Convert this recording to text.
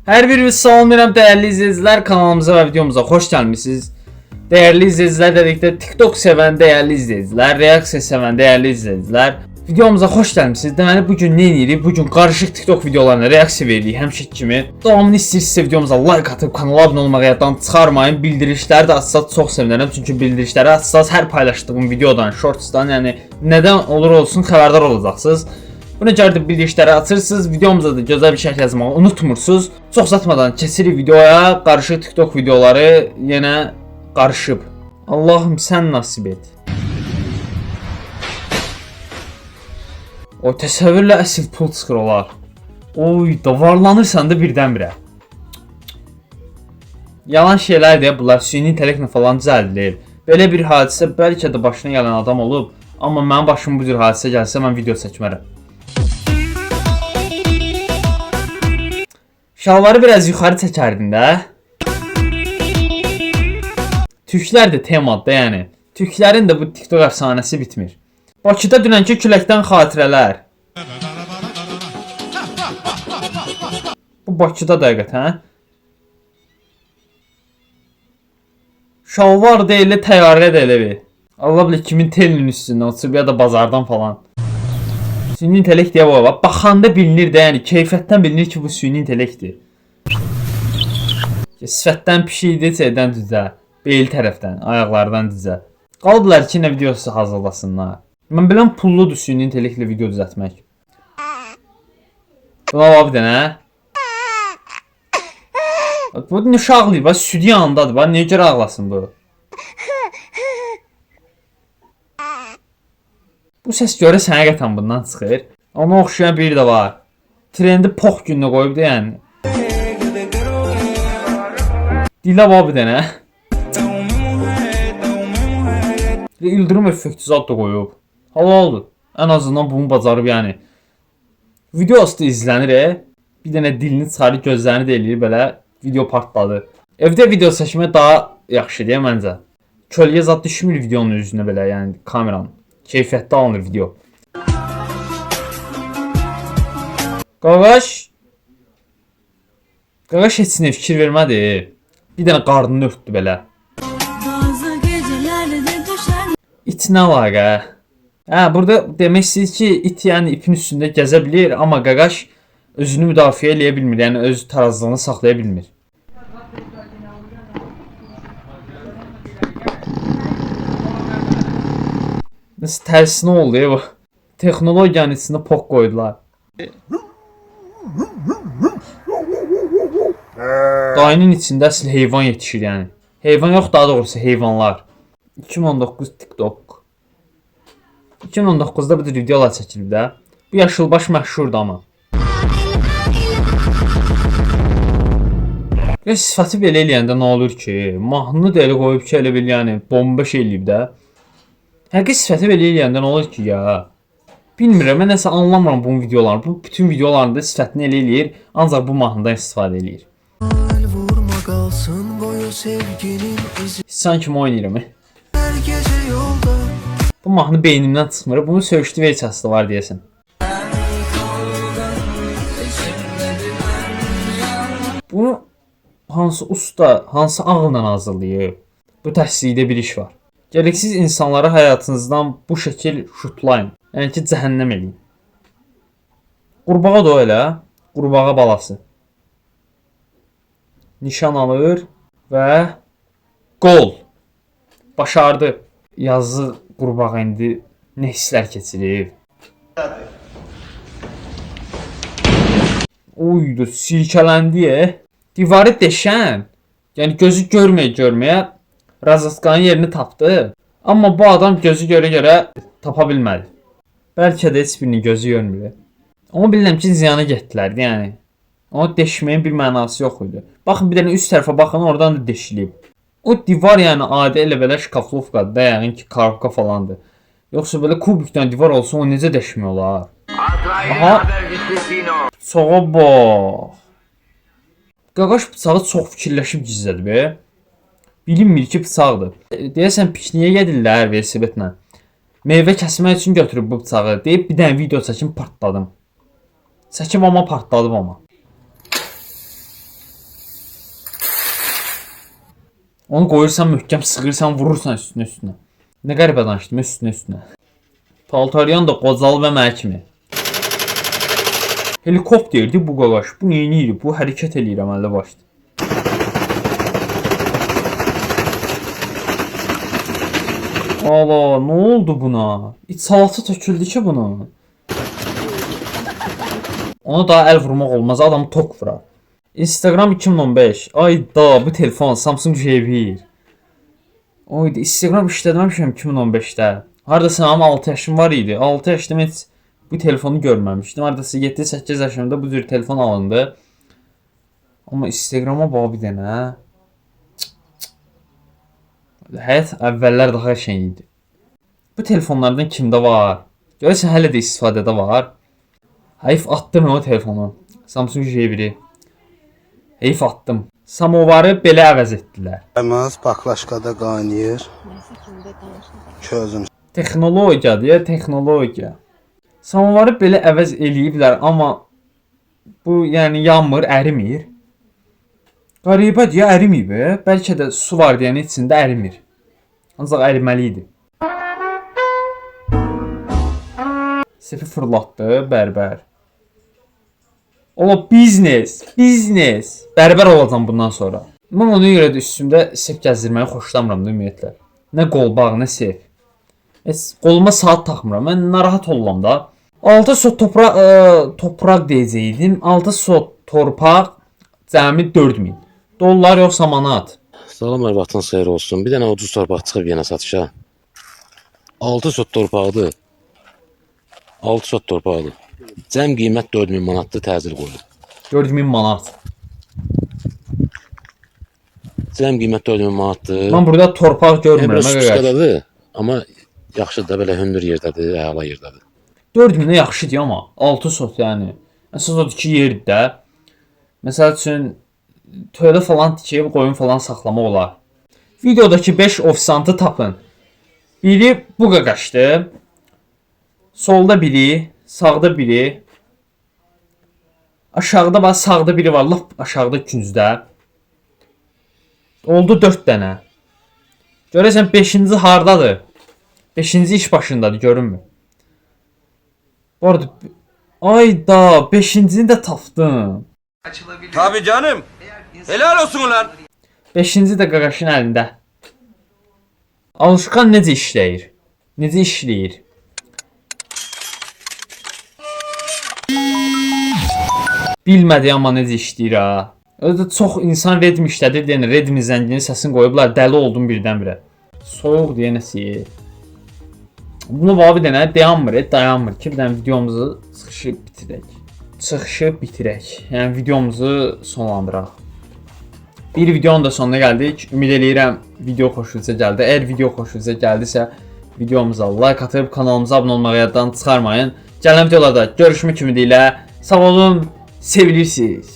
Hər biriniz salamlayıram dəyərli izləyicilər, kanalımıza və videomuza xoş gəlmisiniz. Dəyərli izləyicilər dedikdə TikTok sevən dəyərli izləyicilər, reaksiya sevən dəyərli izləyicilər, videomuza xoş gəlmisiniz. Deməli bu gün nə edirik? Bu gün qarışıq TikTok videolarına reaksiya veririk həmişə kimi. Davamını istəyirsinizsə videomuza like atıb kanala abunə olmağı yaddan çıxarmayın. Bildirişləri də açsaz çox sevinərəm. Çünki bildirişləri açsaz hər paylaşdığım videodan, shortsdan, yəni nədən olur olsun xəbərdar olacaqsınız. Buna görə də bildirişləri açırsınız, videomuza da gözəl bir şərh yazmağı unutmursunuz. Çox uzatmadan keçirik videoya. Qarışıq TikTok videoları yenə qarışıb. Allahım sən nasib et. O təsəvvürlə əsl pul çıxır olar. Oy, davarlanırsan da birdən-birə. Yalan şeylər deyə bunlar süni intellektlə falan düzəldilir. Belə bir hadisə bəlkə də başına gələn adam olub, amma mənim başıma bu cür hadisə gəlsə mən video çəkmərəm. Şalvarı biraz yuxarı çəkərdin də. Türklər də temadır yəni. Türklərin də bu TikTok əfsanəsi bitmir. Bakıda dünənki küləkdən xatirələr. Bu Bakıda da həqiqətən. Şalvar da elə, təyyarə də elə bir. Allah bilir kimin telinin üstündən uçub ya da bazardan falan. Süni intellekt deyə bu var. Baxanda bilinir də, yəni keyfiyyətdən bilinir ki bu süni intellektdir. Sifətdən pişikdir, şeydən düzə. Beyl tərəfdən, ayaqlardan düzə. Qalıblar ki, nə videosu hazırlasınlar. Mən biləm pulludur süni intellektlə video düzəltmək. Buna var bir dənə. Bu nə uşaqlayır, bax südü yanındadır, bax niyə görə ağlasın bu? Bu səs görə sənə qətan bundan çıxır. Ona oxşayan biri də var. Trendi pox gününə qoyub deyən. Dilə var bir dənə. İldırım effekti zad da qoyub. Halaldır. Ən azından bunu bacarıb yəni. Video asdı izlənir. Bir dənə dilini çıxarır, gözlərini də eləyir belə. Video partladı. Evdə video çəkmək daha yaxşı deyə məncə. Kölgə zad düşmür videonun üzünə belə, yəni kameranın. Keyfiyyətli alınır video. Qaqaş heç nə fikir vermədi. Bir dənə qarnını örtdü belə. İt nə əlaqə? Burada demək istəyir ki, it yəni ipin üstündə gəzə bilir, amma qaqaş özünü müdafiə eləyə bilmir, yəni öz tarazlığını saxlaya bilmir. Nasıl tərsinə oldu ya bu? Texnologiyanın içində poq qoydular. Dayının içində əsl heyvan yetişir yəni. Heyvan yox, daha doğrusu heyvanlar. 2019 TikTok. 2019'da bu tür videolar çəkilib də. Bu yaşılbaş məşhurdur amma. Sifəti belə eləyəndə nə olur ki? Mahnını da elə qoyub ki, elə bil yəni bomba şey eləyib də. Həqiqi sifəti belə eləyəndə nə olur ki ya? Bilmirəm, mən nəsə anlamıram bunun videolarını. Bu bütün videolarında sifətini elə eləyir, ancaq bu mahnıdan istifadə eləyir. Sanki mi oynayıram? Bu mahnı beynimdən çıxmır. Bunun söyüşlü versiyası var deyəsən. Bunu hansı usta, hansı ağılla hazırlayıb? Bu təsdiqdə bir iş var. Gereksiz insanları həyatınızdan bu şəkil şutlayın. Yəni ki, cəhənnəm eləyin. Qurbağa da o elə. Qurbağa balası. Nişan alır və gol. Başardı. Yazı qurbağa indi nə hisslər keçirib. Oydu, silkələndi. Divarı deşən. Yəni gözü görməyə Razatkanın yerini tapdı. Amma bu adam gözü görə tapa bilmədi. Bəlkə də heç birinin gözü görmür. Amma bilirəm ki, ziyana getdilər, yəni. Onu deşməyin bir mənası yox idi. Baxın, bir dənə üst tərəfə baxın, oradan da deşilib. O divar yəni adi elə belə şkaflovkadır da, yəqin ki, karabka falandır. Yoxsa belə kubikdən divar olsa, o necə deşmək olar? Aha. Bıçağa bax. Qaqaş bıçağı çox fikirləşib gizlədi be. Bilinmir ki, bıçaqdır. Deyəsən pikniyə gedirlər velosipedlə. Meyvə kəsmək üçün götürüb bu bıçağı. Deyib bir dənə video çəkim partladım. Çəkim amma partladım amma. Onu qoyursan möhkəm sıxırsan, vurursan üstünə. Nə qəribə danışdım üstünə. Paltaryan da qocal və mənə kimi. Helikopterdi bu qaqaş. Bu neyini? Bu hərəkət eləyir əməlli başlı. Allah, nə oldu buna? İç salatı töküldü ki bunun. Ona daha əl vurmaq olmaz, adam tok vurar. Instagram 2015. Ayda bu telefon Samsung J1. Oydu, Instagram işlətməmişəm 2015-də. Hardasa mənim 6 yaşım var idi. 6 yaşım heç bu telefonu görməmişdim. Hardasa 7-8 yaşımda bu cür telefon alındı. Amma Instagrama bax bir dənə. Həyat əvvəllər daha şey idi. Bu telefonlardan kimdə var? Görürsən hələ də istifadədə var. Heyf attım o telefonu. Samsung J1-i. Heyf attım. Samovarı belə əvəz etdilər. Əməz baklaşkada qaynayır. Közüm. Texnologiyadır ya, texnologiya. Samovarı belə əvəz eləyiblər, amma bu yəni yanmır, ərimir. Qəribədir ya, ərimiyib. Bəlkə də su var deyən içində ərimir. Ancaq əriməli idi. Sefi fırlatdı bərbər. Ola biznes. Bərbər olacam bundan sonra. Mən ona görə də üstümdə sef gəzdirməyi xoşlamıram da ümumiyyətlə. Nə qolbaq, nə sef. Qoluma saat taxmıram. Mən narahat oluram da. 6 sot topraq deyəcəydim. 6 sot torpaq cəmi 4000 dollar yoxsa manat. Salamlar, vaxtınız xeyir olsun. Bir dənə ucuz torpaq çıxıb yenə satışa. 6 sot torpaqdır. 6 sot torpaqdır. Cəm qiymət 4000 manatdır, təcil qoyulub. 4000 manat. Cəm qiymət 4000 manatdır. Mən burada torpaq görmürəm. Biraz Suskadadır, amma yaxşıdır da, belə hündür yerdədir, əla yerdədir. 4000-ə yaxşıdır amma 6 sot yəni. Əsas odur ki, yerdir də. Məsəl üçün tövlə falan tikib qoyun falan saxlamaq olar. Videodakı 5 ofisantı tapın. Biri bu qaqaşdır. Solda biri, sağda biri. Aşağıda bax, sağda biri var, lap aşağıda küncdə. Oldu 4 dənə. Görəsən 5-ci hardadır? 5-ci iş başındadır, görünmür. Bu arada ayda 5-cini də tapdım. Tabii canım. Helal olsun ulan. 5-ci də qaqaşın əlində. Alışqan necə işləyir? Necə işləyir? Bilmədi amma necə işləyir ha. Özü çox insan Redmi işlədir deyən Redmi zənginin səsini qoyublar. Dəli oldum birdən-birə. Soyuq deyənəsi. Bunu bax bir dənə dayanmır ki, bir dənə videomuzu çıxışı bitirək. Yəni videomuzu sonlandıraq. Bir videonun da sonuna gəldik. Ümid eləyirəm video xoşunuza gəldi. Əgər video xoşunuza gəldisə, videomuza like atıb kanalımıza abunə olmağı yaddan çıxarmayın. Gələn videolarda görüşmək ümidi ilə sağ olun, sevilirsiniz.